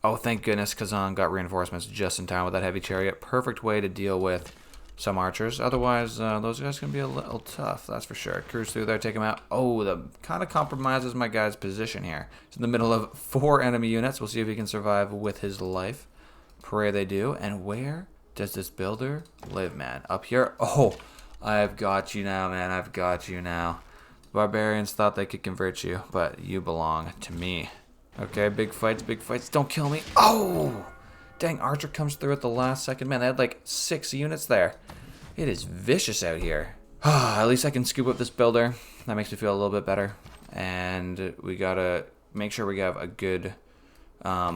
Oh, thank goodness Kazan got reinforcements just in time with that heavy chariot. Perfect way to deal with some archers. Otherwise, those guys can be a little tough, that's for sure. Cruise through there, take him out. Oh, that kind of compromises my guy's position here. He's in the middle of 4 enemy units. We'll see if he can survive with his life. Pray they do. And where does this builder live, man? Up here? Oh, I've got you now, man. I've got you now. Barbarians thought they could convert you, but you belong to me. Okay, big fights, big fights. Don't kill me. Oh! Dang, Archer comes through at the last second. Man, they had like 6 units there. It is vicious out here. At least I can scoop up this builder. That makes me feel a little bit better. And we gotta make sure we have a good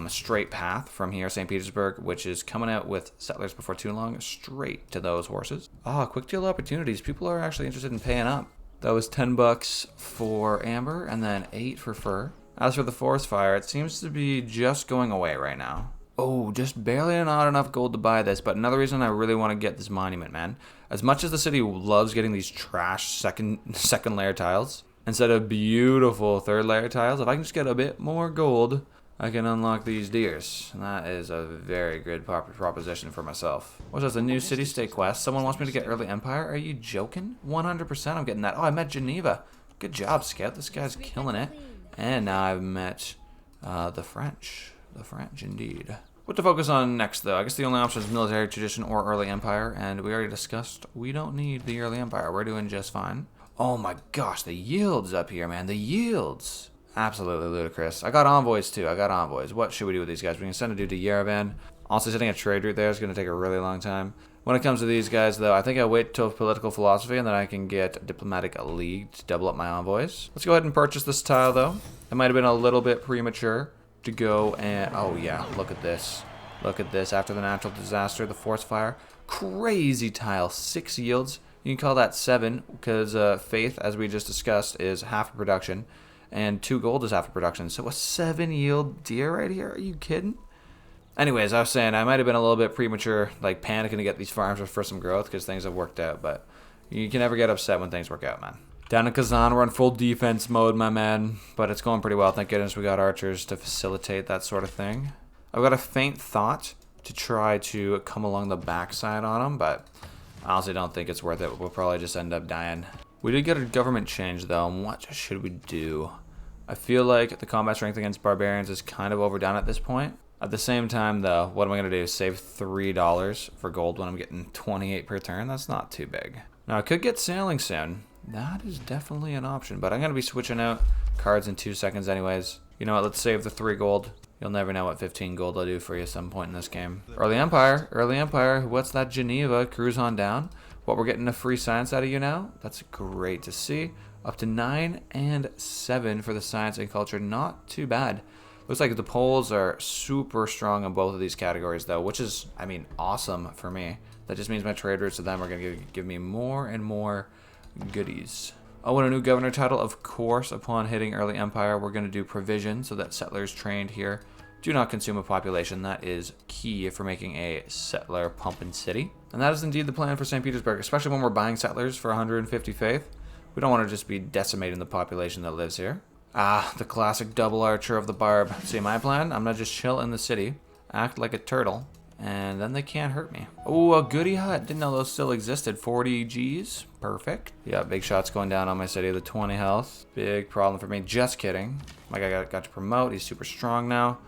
straight path from here, St. Petersburg, which is coming out with settlers before too long, straight to those horses. Quick deal opportunities. People are actually interested in paying up. That was $10 for amber and then 8 for fur. As for the forest fire, it seems to be just going away right now. Oh, just barely not enough gold to buy this, but another reason I really want to get this monument, man. As much as the city loves getting these trash second layer tiles, instead of beautiful 3rd layer tiles, if I can just get a bit more gold, I can unlock these deers. And that is a very good proposition for myself. What's this, a new city-state quest? Someone wants me to get early empire? Are you joking? 100% I'm getting that. Oh, I met Geneva. Good job, Scout. This guy's killing it. And now I've met the French. The French, indeed. What to focus on next, though? I guess the only option is military tradition or early empire, and we already discussed we don't need the early empire. We're doing just fine. Oh my gosh, the yields up here, man. The yields. Absolutely ludicrous. I got envoys, too. I got envoys. What should we do with these guys? We can send a dude to Yerevan. Also, sending a trade route there is going to take a really long time. When it comes to these guys, though, I think I wait till political philosophy, and then I can get diplomatic league to double up my envoys. Let's go ahead and purchase this tile, though. It might have been a little bit premature to go and... Oh, yeah. Look at this. Look at this. After the natural disaster, the forest fire. Crazy tile. 6 yields. You can call that 7, because faith, as we just discussed, is half a production. And 2 gold is half a production. So a 7 yield deer right here? Are you kidding? Anyways, I was saying I might have been a little bit premature, like panicking to get these farms for some growth because things have worked out. But you can never get upset when things work out, man. Down in Kazan, we're in full defense mode, my man. But it's going pretty well. Thank goodness we got archers to facilitate that sort of thing. I've got a faint thought to try to come along the backside on them, but I honestly don't think it's worth it. We'll probably just end up dying. We did get a government change, though, and what should we do? I feel like the combat strength against barbarians is kind of overdone at this point. At the same time, though, what am I going to do? Save $3 for gold when I'm getting 28 per turn? That's not too big. Now, I could get sailing soon. That is definitely an option, but I'm going to be switching out cards in 2 seconds anyways. You know what? Let's save the 3 gold. You'll never know what 15 gold will do for you at some point in this game. Early Empire. What's that, Geneva? Cruise on down. What, we're getting a free science out of you now? That's great to see. Up to 9 and 7 for the science and culture. Not too bad. Looks like the polls are super strong in both of these categories, though, which is, I mean, awesome for me. That just means my trade routes to them are going to give me more and more goodies. Oh, and a new governor title, of course. Upon hitting early empire, we're going to do provision so that settlers trained here do not consume a population. That is key for making a settler pumping city. And that is indeed the plan for St. Petersburg, especially when we're buying settlers for 150 faith. We don't want to just be decimating the population that lives here. The classic double archer of the barb. See, my plan? I'm going to just chill in the city, act like a turtle, and then they can't hurt me. Oh, a goodie hut. Didn't know those still existed. 40 Gs. Perfect. Yeah, big shots going down on my city. The 20 health. Big problem for me. Just kidding. My guy got to promote. He's super strong now.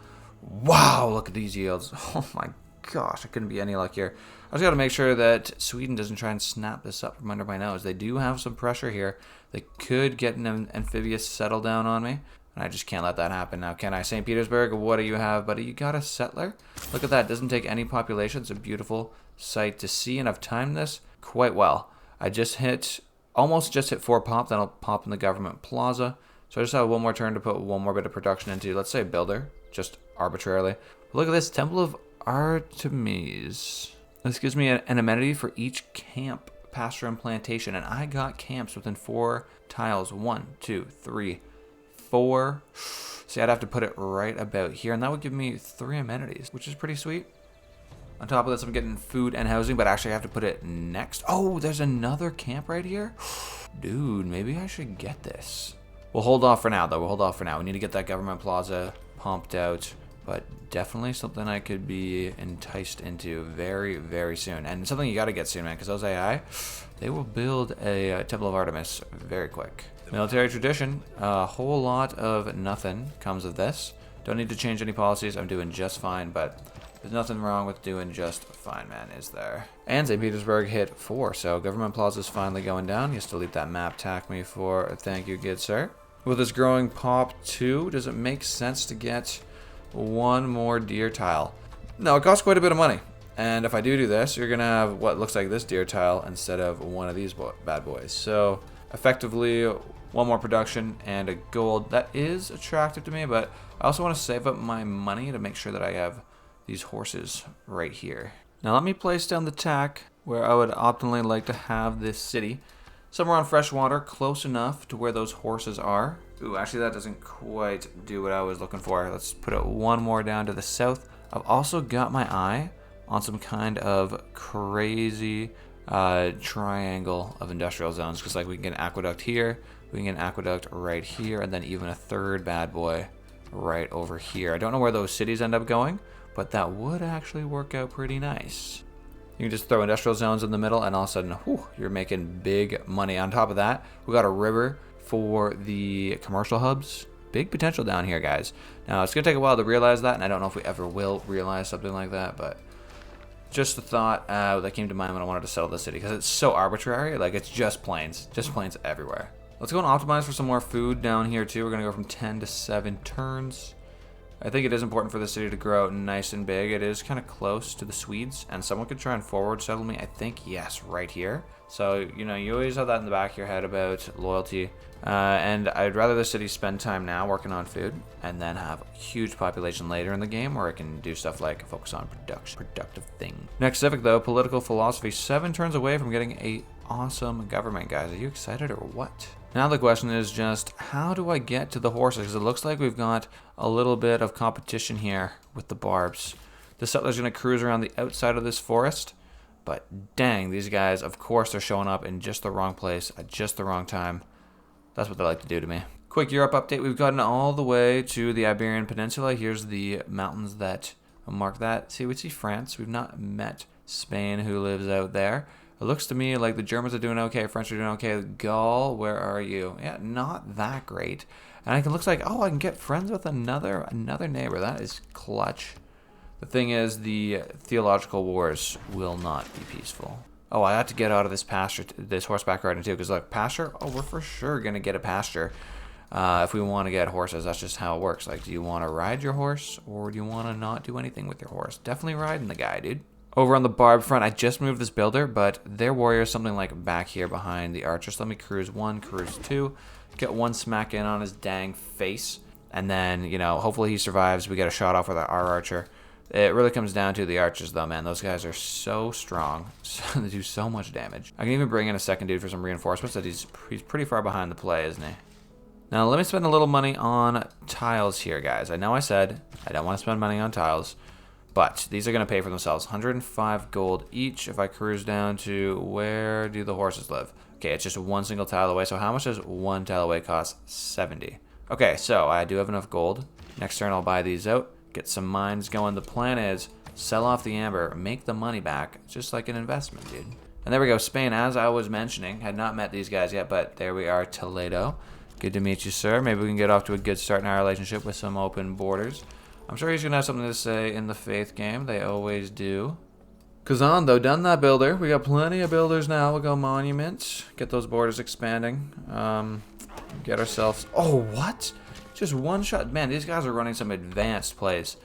Wow, look at these yields. Oh my gosh, I couldn't be any luckier. I just got to make sure that Sweden doesn't try and snap this up from under my nose. They do have some pressure here. They could get an amphibious settle down on me, and I just can't let that happen now, can I? St. Petersburg, what do you have, buddy? You got a settler? Look at that. Doesn't take any population. It's a beautiful sight to see, and I've timed this quite well. I almost just hit 4 pop, then I'll pop in the government plaza. So I just have one more turn to put one more bit of production into, let's say, builder, just arbitrarily. Look at this, Temple of Artemis. This gives me an amenity for each camp, pasture, and plantation, and I got camps within 4 tiles. 1, 2, 3, 4. See, I'd have to put it right about here, and that would give me 3 amenities, which is pretty sweet. On top of this, I'm getting food and housing, but actually I have to put it next. Oh, there's another camp right here? Dude, maybe I should get this. We'll hold off for now, though. We'll hold off for now. We need to get that government plaza pumped out but definitely something I could be enticed into very, very soon. And something you got to get soon, man, because those AI, they will build a Temple of Artemis very quick. Military tradition, a whole lot of nothing comes of this. Don't need to change any policies. I'm doing just fine, but there's nothing wrong with doing just fine, man, is there? And St. Petersburg hit 4, so government plaza is finally going down. You still delete that map, tack me for thank you, good sir. With this growing pop 2, does it make sense to get one more deer tile? No, it costs quite a bit of money. And if I do this, you're going to have what looks like this deer tile instead of one of these bad boys. So effectively, one more production and a gold. That is attractive to me, but I also want to save up my money to make sure that I have these horses right here. Now let me place down the tack where I would optimally like to have this city. Somewhere on fresh water, close enough to where those horses are. Ooh, actually that doesn't quite do what I was looking for. Let's put it one more down to the south. I've also got my eye on some kind of crazy triangle of industrial zones, because like we can get an aqueduct here, we can get an aqueduct right here, and then even a third bad boy right over here. I don't know where those cities end up going, but that would actually work out pretty nice. You can just throw industrial zones in the middle, and all of a sudden, whew, you're making big money. On top of that, we got a river for the commercial hubs. Big potential down here, guys. Now, it's going to take a while to realize that, and I don't know if we ever will realize something like that, but just a thought that came to mind when I wanted to settle the city, because it's so arbitrary. Like, it's just plains everywhere. Let's go and optimize for some more food down here, too. We're going to go from 10 to 7 turns. I think it is important for the city to grow nice and big. It is kind of close to the Swedes, and someone could try and forward settle me. I think, yes, right here. So, you know, you always have that in the back of your head about loyalty. And I'd rather the city spend time now working on food and then have a huge population later in the game where it can do stuff like focus on productive thing. Next civic, though, political philosophy. 7 turns away from getting a awesome government, guys. Are you excited or what? Now the question is just, how do I get to the horses? Because it looks like we've got a little bit of competition here with the barbs. The settler's going to cruise around the outside of this forest. But dang, these guys, of course, they're showing up in just the wrong place at just the wrong time. That's what they like to do to me. Quick Europe update. We've gotten all the way to the Iberian Peninsula. Here's the mountains that mark that. See, we see France. We've not met Spain, who lives out there. It looks to me like the Germans are doing okay, French are doing okay. Gaul, where are you? Yeah, not that great. And it looks like, oh, I can get friends with another neighbor. That is clutch. The thing is, the theological wars will not be peaceful. Oh, I have to get out of this pasture, this horseback riding too, because look, pasture, oh, we're for sure going to get a pasture if we want to get horses. That's just how it works. Like, do you want to ride your horse, or do you want to not do anything with your horse? Definitely riding the guy, dude. Over on the barb front, I just moved this builder, but their warrior is something like back here behind the archers. Let me cruise 1, cruise 2, get 1 smack in on his dang face, and then, you know, hopefully he survives. We get a shot off with our archer. It really comes down to the archers, though, man. Those guys are so strong. They do so much damage. I can even bring in a second dude for some reinforcements. That he's pretty far behind the play, isn't he? Now, let me spend a little money on tiles here, guys. I know I said I don't want to spend money on tiles, but these are going to pay for themselves. 105 gold each if I cruise down to where do the horses live? Okay, it's just 1 single tile away. So how much does 1 tile away cost? 70. Okay, so I do have enough gold. Next turn, I'll buy these out. Get some mines going. The plan is sell off the amber, make the money back, just like an investment, dude. And there we go. Spain, as I was mentioning, had not met these guys yet, but there we are, Toledo. Good to meet you, sir. Maybe we can get off to a good start in our relationship with some open borders. I'm sure he's going to have something to say in the faith game. They always do. Kazan, though, done that builder. We got plenty of builders now. We'll go monuments. Get those borders expanding. Get ourselves... Oh, what? Just 1 shot. Man, these guys are running some advanced plays.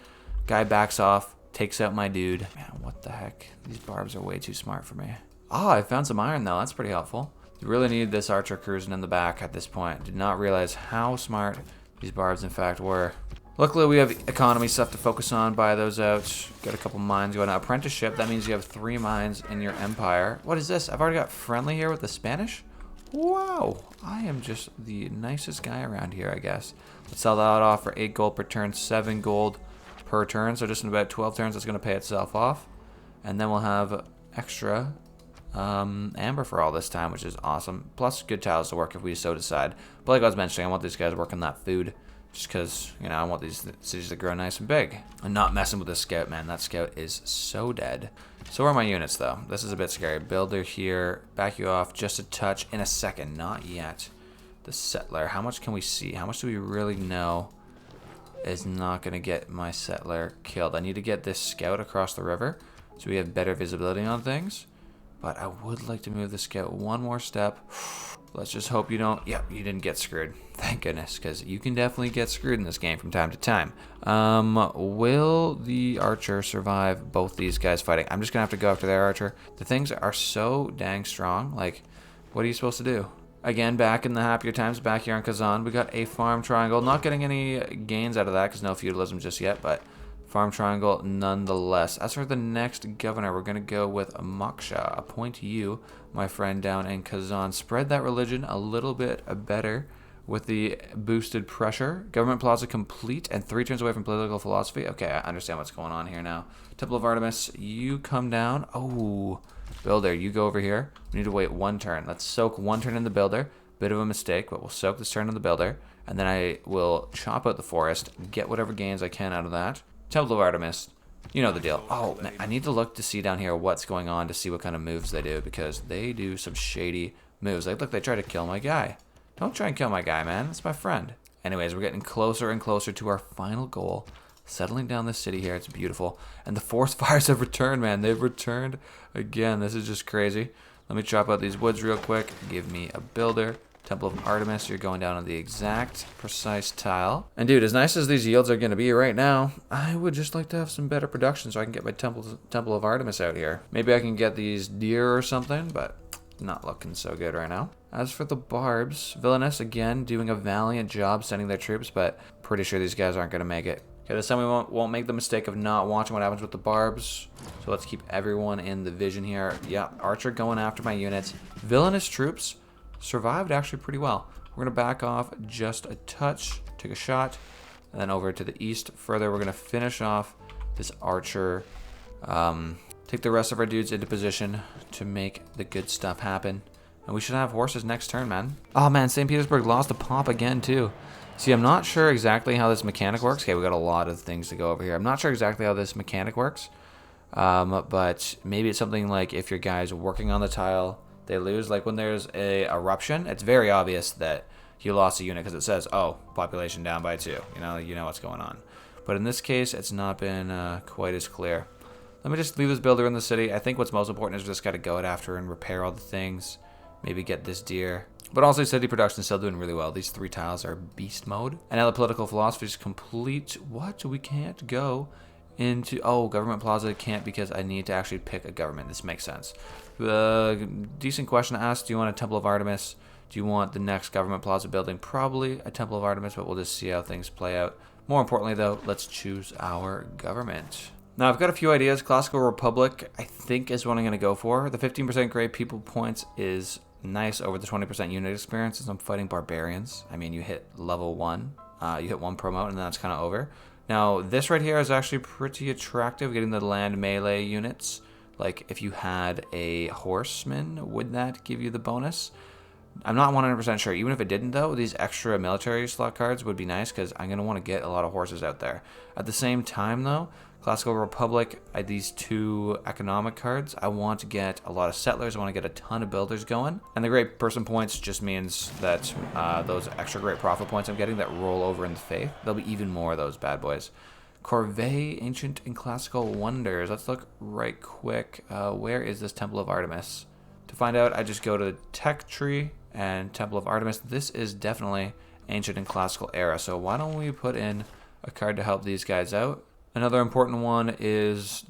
Guy backs off, takes out my dude. Man, what the heck? These barbs are way too smart for me. Oh, I found some iron, though. That's pretty helpful. You really need this archer cruising in the back at this point. Did not realize how smart these barbs, in fact, were. Luckily, we have economy stuff to focus on. Buy those out. Get a couple mines going. Now, apprenticeship, that means you have 3 mines in your empire. What is this? I've already got friendly here with the Spanish? Wow. I am just the nicest guy around here, I guess. Let's sell that off for 8 gold per turn, 7 gold per turn. So just in about 12 turns, it's going to pay itself off. And then we'll have extra amber for all this time, which is awesome. Plus good tiles to work if we so decide. But like I was mentioning, I want these guys working that food Just because, you know, I want these cities to grow nice and big. I'm not messing with this scout, man. That scout is so dead. So where are my units, though? This is a bit scary. Builder here. Back you off just a touch in a second. Not yet. The settler. How much can we see? How much do we really know is not going to get my settler killed? I need to get this scout across the river so we have better visibility on things. But I would like to move the scout one more step. Let's just hope you don't... Yep, you didn't get screwed. Thank goodness, because you can definitely get screwed in this game from time to time. Will the archer survive both these guys fighting? I'm just going to have to go after their archer. The things are so dang strong. Like, what are you supposed to do? Again, back in the happier times, back here on Kazan, we got a farm triangle. Not getting any gains out of that because no feudalism just yet, but... Farm triangle nonetheless. As for the next governor, we're going to go with Moksha. Appoint you, my friend, down in Kazan. Spread that religion a little bit better with the boosted pressure. Government plaza complete and 3 turns away from political philosophy. Okay, I understand what's going on here now. Temple of Artemis, you come down. Oh, builder, you go over here. We need to wait 1 turn. Let's soak 1 turn in the builder. Bit of a mistake, but we'll soak this turn in the builder. And then I will chop out the forest, get whatever gains I can out of that. Temple of Artemis, you know the deal. Oh, I need to look to see down here what's going on to see what kind of moves they do, because they do some shady moves. Like, look, they try to kill my guy. Don't try and kill my guy, man. That's my friend. Anyways, we're getting closer and closer to our final goal. Settling down this city here. It's beautiful. And the forest fires have returned, man. They've returned again. This is just crazy. Let me chop out these woods real quick. Give me a builder. Temple of Artemis, you're going down on the exact precise tile. And dude, as nice as these yields are going to be right now, I would just like to have some better production so I can get my Temple of Artemis out here. Maybe I can get these deer or something, but not looking so good right now. As for the barbs, Villainous, again, doing a valiant job sending their troops, but pretty sure these guys aren't going to make it. Okay, this time we won't make the mistake of not watching what happens with the barbs. So let's keep everyone in the vision here. Yeah, Archer going after my units. Villainous troops survived actually pretty well. We're going to back off just a touch, take a shot, and then over to the east further. We're going to finish off this archer, take the rest of our dudes into position to make the good stuff happen. And we should have horses next turn, man. Oh man, St. Petersburg lost a pop again too. See, I'm not sure exactly how this mechanic works. Okay, we got a lot of things to go over here. I'm not sure exactly how this mechanic works, but maybe it's something like if your guy's working on the tile, they lose. Like when there's a eruption, it's very obvious that you lost a unit because it says, oh, population down by 2. You know what's going on. But in this case, it's not been quite as clear. Let me just leave this builder in the city. I think what's most important is we just got to go it after and repair all the things. Maybe get this deer. But also city production is still doing really well. These 3 tiles are beast mode. And now the political philosophy is complete. What? We can't go into... Oh, government plaza can't because I need to actually pick a government. This makes sense. The decent question to ask, do you want a Temple of Artemis? Do you want the next government plaza building? Probably a Temple of Artemis, but we'll just see how things play out. More importantly, though, let's choose our government. Now, I've got a few ideas. Classical Republic, I think, is what I'm going to go for. The 15% grade people points is nice over the 20% unit experience since I'm fighting barbarians. I mean, you hit level 1. You hit 1 promote, and then that's kind of over. Now, this right here is actually pretty attractive, getting the land melee units. Like, if you had a horseman, would that give you the bonus? I'm not 100% sure. Even if it didn't, though, these extra military slot cards would be nice because I'm going to want to get a lot of horses out there. At the same time, though, Classical Republic, these 2 economic cards, I want to get a lot of settlers. I want to get a ton of builders going. And the great person points just means that those extra great profit points I'm getting that roll over in the faith, there'll be even more of those bad boys. Corvée, Ancient and Classical Wonders. Let's look right quick. Where is this Temple of Artemis? To find out, I just go to the tech tree and Temple of Artemis. This is definitely Ancient and Classical Era. So why don't we put in a card to help these guys out? Another important one is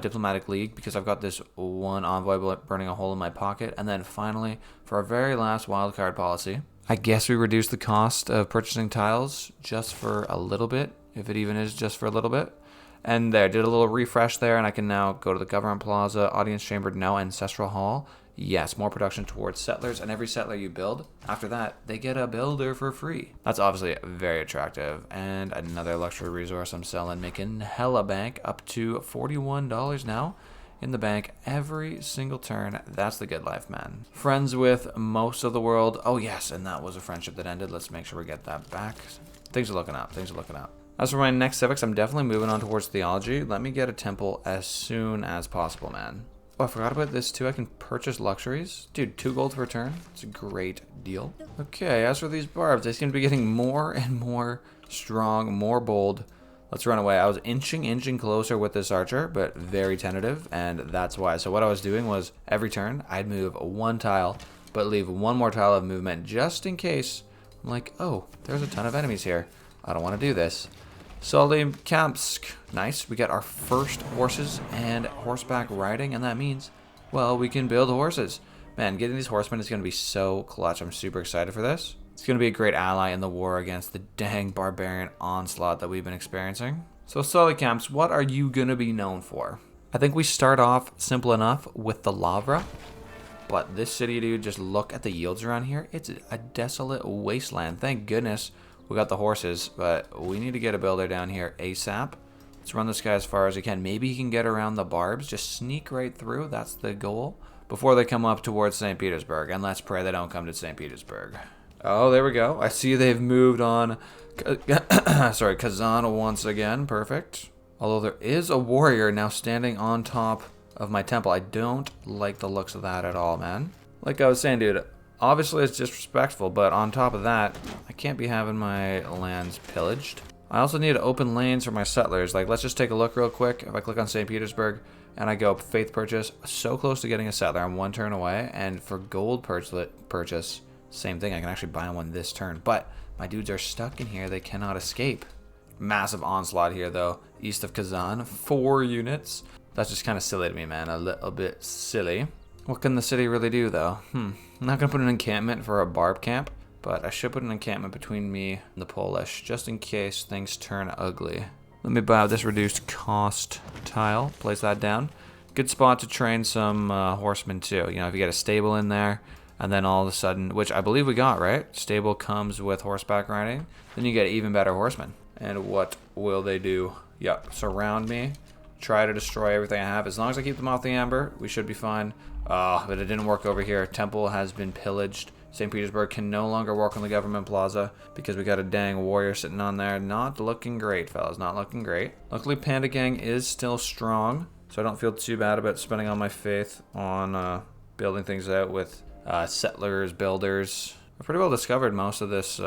Diplomatic League because I've got this 1 envoy burning a hole in my pocket. And then finally, for our very last wildcard policy, I guess we reduce the cost of purchasing tiles just for a little bit. If it even is just for a little bit. And there, did a little refresh there, and I can now go to the Government Plaza, Audience Chamber, now Ancestral Hall. Yes, more production towards settlers, and every settler you build, after that, they get a builder for free. That's obviously very attractive. And another luxury resource I'm selling, making hella bank, up to $41 now in the bank every single turn. That's the good life, man. Friends with most of the world. Oh, yes, and that was a friendship that ended. Let's make sure we get that back. Things are looking up. Things are looking up. As for my next civics, I'm definitely moving on towards theology. Let me get a temple as soon as possible, man. Oh, I forgot about this too. I can purchase luxuries. Dude, 2 gold per turn. It's a great deal. Okay, as for these barbs, they seem to be getting more and more strong, more bold. Let's run away. I was inching closer with this archer, but very tentative, and that's why. So what I was doing was every turn, I'd move 1 tile, but leave 1 more tile of movement just in case. I'm like, oh, there's a ton of enemies here. I don't want to do this. Solikamsk. Nice. We got our first horses and horseback riding, and that means, well, we can build horses. Man, getting these horsemen is going to be so clutch. I'm super excited for this. It's going to be a great ally in the war against the dang barbarian onslaught that we've been experiencing. So, Solikamsk, what are you going to be known for? I think we start off simple enough with the Lavra. But this city, dude, just look at the yields around here. It's a desolate wasteland. Thank goodness we got the horses, but we need to get a builder down here ASAP. Let's run this guy as far as he can. Maybe he can get around the barbs. Just sneak right through. That's the goal. Before they come up towards St. Petersburg. And let's pray they don't come to St. Petersburg. Oh, there we go. I see they've moved on. Sorry, Kazan once again. Perfect. Although there is a warrior now standing on top of my temple. I don't like the looks of that at all, man. Like I was saying, dude, obviously it's disrespectful, but on top of that, I can't be having my lands pillaged. I also need to open lanes for my settlers. Like, let's just take a look real quick. If I click on St. Petersburg and I go faith purchase, so close to getting a settler. I'm 1 turn away. And for gold purchase, same thing. I can actually buy one this turn. But my dudes are stuck in here. They cannot escape. Massive onslaught here, though. East of Kazan. 4 units. That's just kind of silly to me, man. A little bit silly. What can the city really do, though? I'm not going to put an encampment for a barb camp, but I should put an encampment between me and the Polish, just in case things turn ugly. Let me buy this reduced cost tile. Place that down. Good spot to train some horsemen, too. You know, if you get a stable in there, and then all of a sudden, which I believe we got, right? Stable comes with horseback riding. Then you get even better horsemen. And what will they do? Yep, surround me. Try to destroy everything I have. As long as I keep them off the amber, we should be fine. But it didn't work over here. Temple has been pillaged. St. Petersburg can no longer walk on the government plaza because we got a dang warrior sitting on there. Not looking great, fellas. Not looking great. Luckily, Panda Gang is still strong, so I don't feel too bad about spending all my faith on building things out with settlers, builders. I've pretty well discovered most of this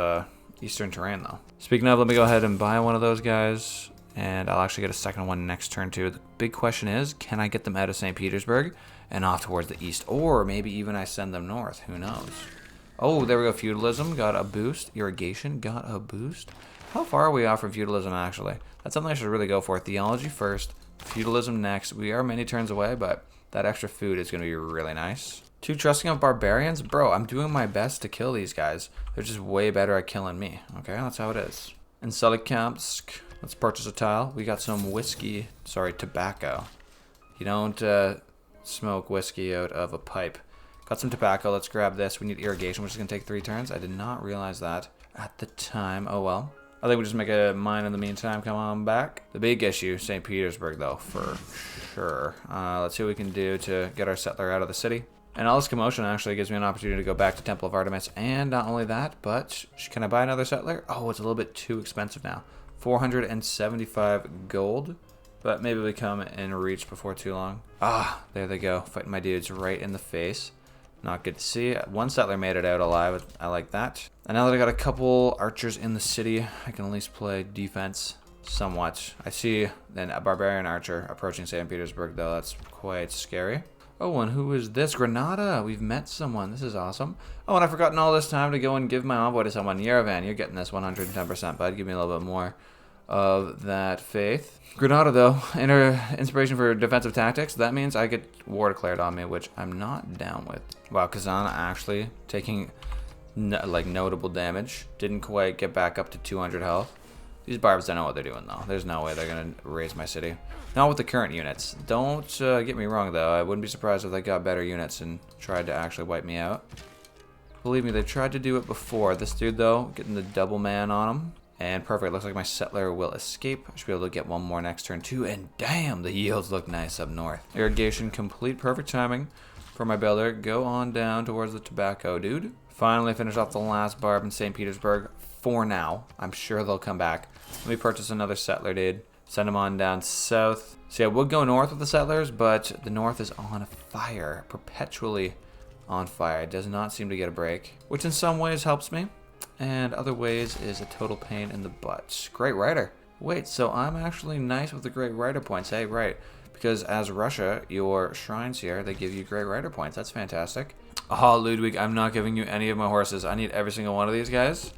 eastern terrain, though. Speaking of, let me go ahead and buy one of those guys. And I'll actually get a second one next turn, too. The big question is, can I get them out of St. Petersburg and off towards the east? Or maybe even I send them north. Who knows? Oh, there we go. Feudalism got a boost. Irrigation got a boost. How far are we off from feudalism, actually? That's something I should really go for. Theology first. Feudalism next. We are many turns away, but that extra food is going to be really nice. 2 trusting of barbarians? Bro, I'm doing my best to kill these guys. They're just way better at killing me. Okay, that's how it is. In Solikamsk, let's purchase a tile. We got some tobacco. You don't smoke whiskey out of a pipe. Got some tobacco. Let's grab this. We need irrigation, which is going to take 3 turns. I did not realize that at the time. Oh, well. I think we'll just make a mine in the meantime. Come on back. The big issue, St. Petersburg, though, for sure. Let's see what we can do to get our settler out of the city. And all this commotion actually gives me an opportunity to go back to Temple of Artemis. And not only that, but can I buy another settler? Oh, it's a little bit too expensive now. 475 gold. But maybe we come in reach before too long. Ah, there they go. Fighting my dudes right in the face. Not good to see. 1 settler made it out alive. I like that. And now that I got a couple archers in the city, I can at least play defense somewhat. I see then a barbarian archer approaching St. Petersburg, though. That's quite scary. Oh, and who is this? Granada. We've met someone. This is awesome. Oh, and I've forgotten all this time to go and give my envoy to someone. Yerevan, you're getting this 110%, bud. Give me a little bit more of that faith. Granada, though, inspiration for defensive tactics. That means I get war declared on me, which I'm not down with. Wow, Kazan actually taking notable damage. Didn't quite get back up to 200 health. These barbs don't know what they're doing, though. There's no way they're going to raise my city. Not with the current units. Don't get me wrong, though. I wouldn't be surprised if they got better units and tried to actually wipe me out. Believe me, they've tried to do it before. This dude, though, getting the double man on him. And perfect. Looks like my settler will escape. I should be able to get one more next turn, too. And damn, the yields look nice up north. Irrigation complete. Perfect timing for my builder. Go on down towards the tobacco, dude. Finally finished off the last barb in St. Petersburg. for now. I'm sure they'll come back. Let me purchase another settler, dude. Send them on down south. See, I would go north with the settlers, but the north is on fire. Perpetually on fire. It does not seem to get a break, which in some ways helps me, and other ways is a total pain in the butt. Great writer. Wait, so I'm actually nice with the great writer points, hey? Right. Because as Russia, your shrines here, they give you great writer points. That's fantastic. Oh, Ludwig, I'm not giving you any of my horses. I need every single one of these guys.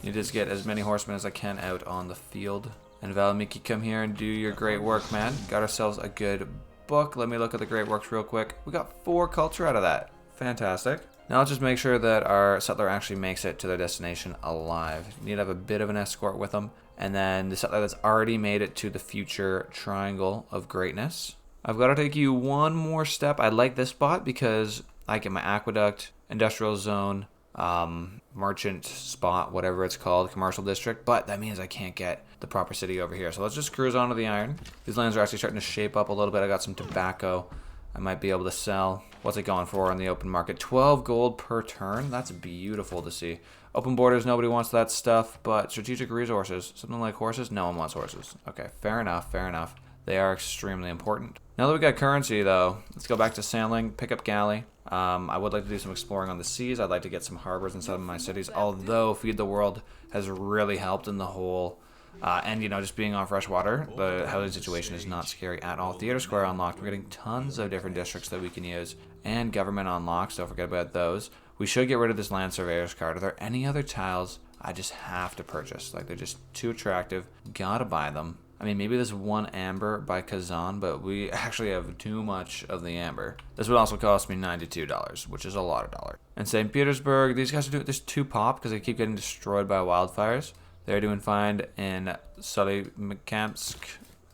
You just get as many horsemen as I can out on the field. And Valmiki, come here and do your great work, man. Got ourselves a good book. Let me look at the great works real quick. We got 4 culture out of that. Fantastic. Now let's just make sure that our settler actually makes it to their destination alive. You need to have a bit of an escort with them. And then the settler that's already made it to the future triangle of greatness. I've got to take you one more step. I like this spot because I get my aqueduct, industrial zone, merchant spot, whatever it's called, commercial district, but that means I can't get the proper city over here. So let's just cruise onto the iron. These lands are actually starting to shape up a little bit. I got some tobacco I might be able to sell. What's it going for on the open market? 12 gold per turn. That's beautiful to see. Open borders, nobody wants that stuff, but strategic resources, something like horses, no one wants horses. Okay, fair enough, fair enough. They are extremely important. Now that we got currency though, let's go back to sailing, pick up galley. I would like to do some exploring on the seas. I'd like to get some harbors in some of my cities, although Feed the World has really helped in the whole, and you know, just being on fresh water, the housing situation is not scary at all. Theater Square unlocked. We're getting tons of different districts that we can use, and government unlocks. Don't forget about those. We should get rid of this land surveyor's card. Are there any other tiles I just have to purchase? Like, they're just too attractive. Gotta buy them. I mean, maybe this one amber by Kazan, but we actually have too much of the amber. This would also cost me $92, which is a lot of dollars. And St. Petersburg, these guys are doing this 2 pop because they keep getting destroyed by wildfires. They're doing fine in Solikamsk.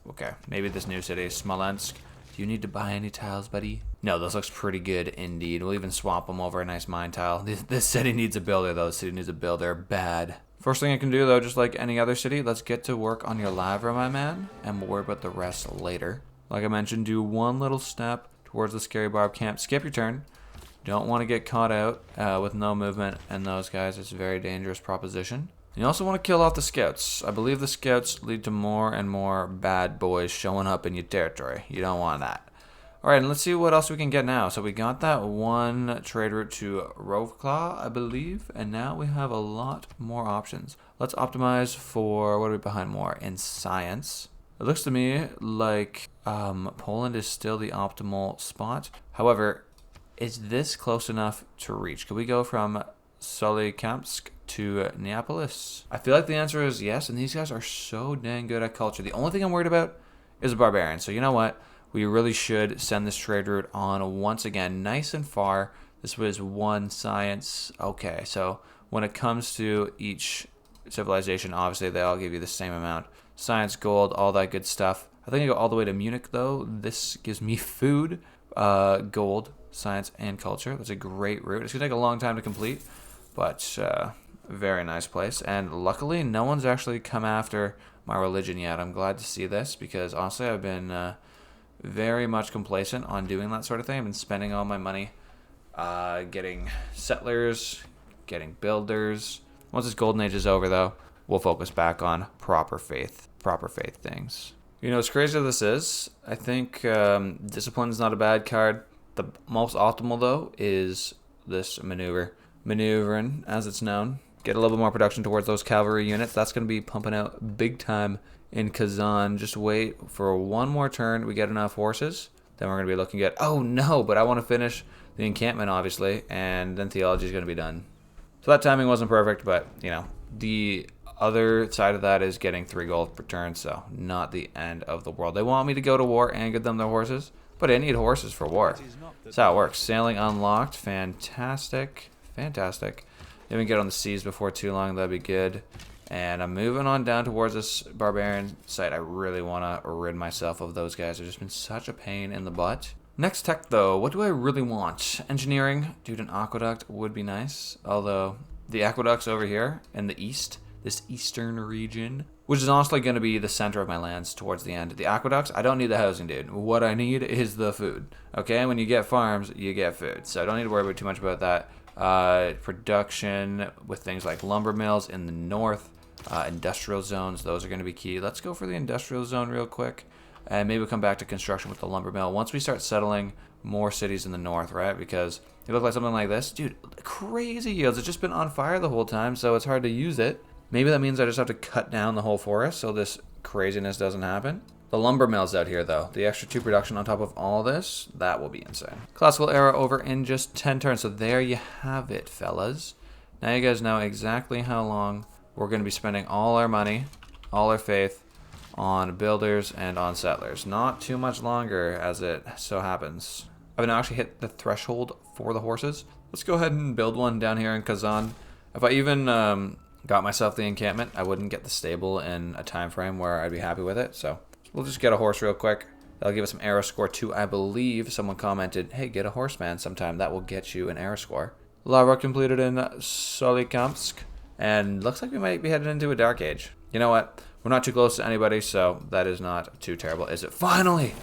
Okay, maybe this new city, Smolensk. Do you need to buy any tiles, buddy? No, this looks pretty good indeed. We'll even swap them over a nice mine tile. This city needs a builder, though. This city needs a builder bad. First thing I can do, though, just like any other city, let's get to work on your Lavra, my man, and we'll worry about the rest later. Like I mentioned, do one little step towards the Scary Barb camp. Skip your turn. Don't want to get caught out with no movement and those guys. It's a very dangerous proposition. You also want to kill off the scouts. I believe the scouts lead to more and more bad boys showing up in your territory. You don't want that. Alright, and let's see what else we can get now. So we got that one trade route to Rovklaw, I believe, and now we have a lot more options. Let's optimize for, what are we behind more? In science. It looks to me like Poland is still the optimal spot. However, is this close enough to reach? Could we go from Solikamsk to Neapolis? I feel like the answer is yes, and these guys are so dang good at culture. The only thing I'm worried about is a barbarian. So you know what? We really should send this trade route on once again, nice and far. This was 1 science. Okay, so when it comes to each civilization, obviously they all give you the same amount. Science, gold, all that good stuff. I think I go all the way to Munich though. This gives me food, gold, science, and culture. That's a great route. It's gonna take a long time to complete, but very nice place. And luckily, no one's actually come after my religion yet. I'm glad to see this because honestly, I've been very much complacent on doing that sort of thing. I've been spending all my money getting settlers, getting builders. Once this golden age is over though, we'll focus back on proper faith things. You know, as crazy as this is, I think discipline's not a bad card. The most optimal though is this maneuvering as it's known. Get a little bit more production towards those cavalry units. That's going to be pumping out big time in Kazan. Just wait for one more turn. We get enough horses. Then we're going to be looking at, oh no, but I want to finish the encampment, obviously, and then theology is going to be done. So that timing wasn't perfect, but, you know, the other side of that is getting 3 gold per turn, so not the end of the world. They want me to go to war and give them their horses, but I need horses for war. That's how it works. Sailing unlocked. Fantastic. Fantastic. If we can get on the seas before too long, that'd be good. And I'm moving on down towards this barbarian site. I really want to rid myself of those guys. They've just been such a pain in the butt. Next tech, though. What do I really want? Engineering. Dude, an aqueduct would be nice. Although, the aqueducts over here in the east, this eastern region, which is honestly going to be the center of my lands towards the end. The aqueducts, I don't need the housing, dude. What I need is the food. Okay? When you get farms, you get food. So I don't need to worry too much about that. Production with things like lumber mills in the north. Industrial zones, those are going to be key. Let's go for the industrial zone real quick. And maybe we'll come back to construction with the lumber mill once we start settling more cities in the north, right? Because it looks like something like this. Dude, crazy yields. It's just been on fire the whole time, so it's hard to use it. Maybe that means I just have to cut down the whole forest so this craziness doesn't happen. The lumber mill's out here, though. The extra 2 production on top of all this, that will be insane. Classical era over in just 10 turns. So there you have it, fellas. Now you guys know exactly how long we're going to be spending all our money, all our faith, on builders and on settlers. Not too much longer, as it so happens. I've now actually hit the threshold for the horses. Let's go ahead and build one down here in Kazan. If I even got myself the encampment, I wouldn't get the stable in a time frame where I'd be happy with it. So we'll just get a horse real quick. That'll give us some arrow score too. I believe someone commented, hey, get a horseman sometime. That will get you an arrow score. Lava completed in Solikamsk. And looks like we might be headed into a dark age. You know what? We're not too close to anybody, so that is not too terrible, is it? Finally!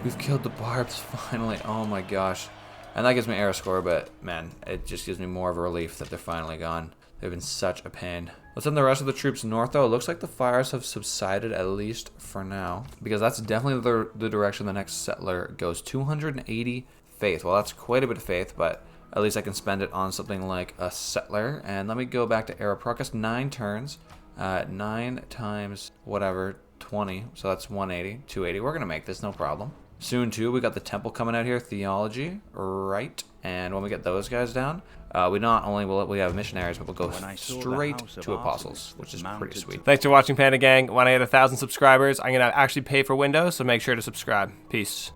We've killed the barbs, finally. Oh my gosh. And that gives me arrow score, but man, it just gives me more of a relief that they're finally gone. They've been such a pain. Let's send the rest of the troops north, though. It looks like the fires have subsided, at least for now, because that's definitely the direction the next settler goes. 280 faith. Well, that's quite a bit of faith, but at least I can spend it on something like a settler. And let me go back to era progress. 9 turns. 9 times whatever, 20. So that's 180, 280. We're going to make this, no problem. Soon, too, we got the temple coming out here. Theology, right. And when we get those guys down, we not only will we have missionaries, but we'll go straight to apostles, which is pretty sweet. Thanks for watching, Panda Gang. When I hit 1,000 subscribers, I'm going to actually pay for Windows, so make sure to subscribe. Peace.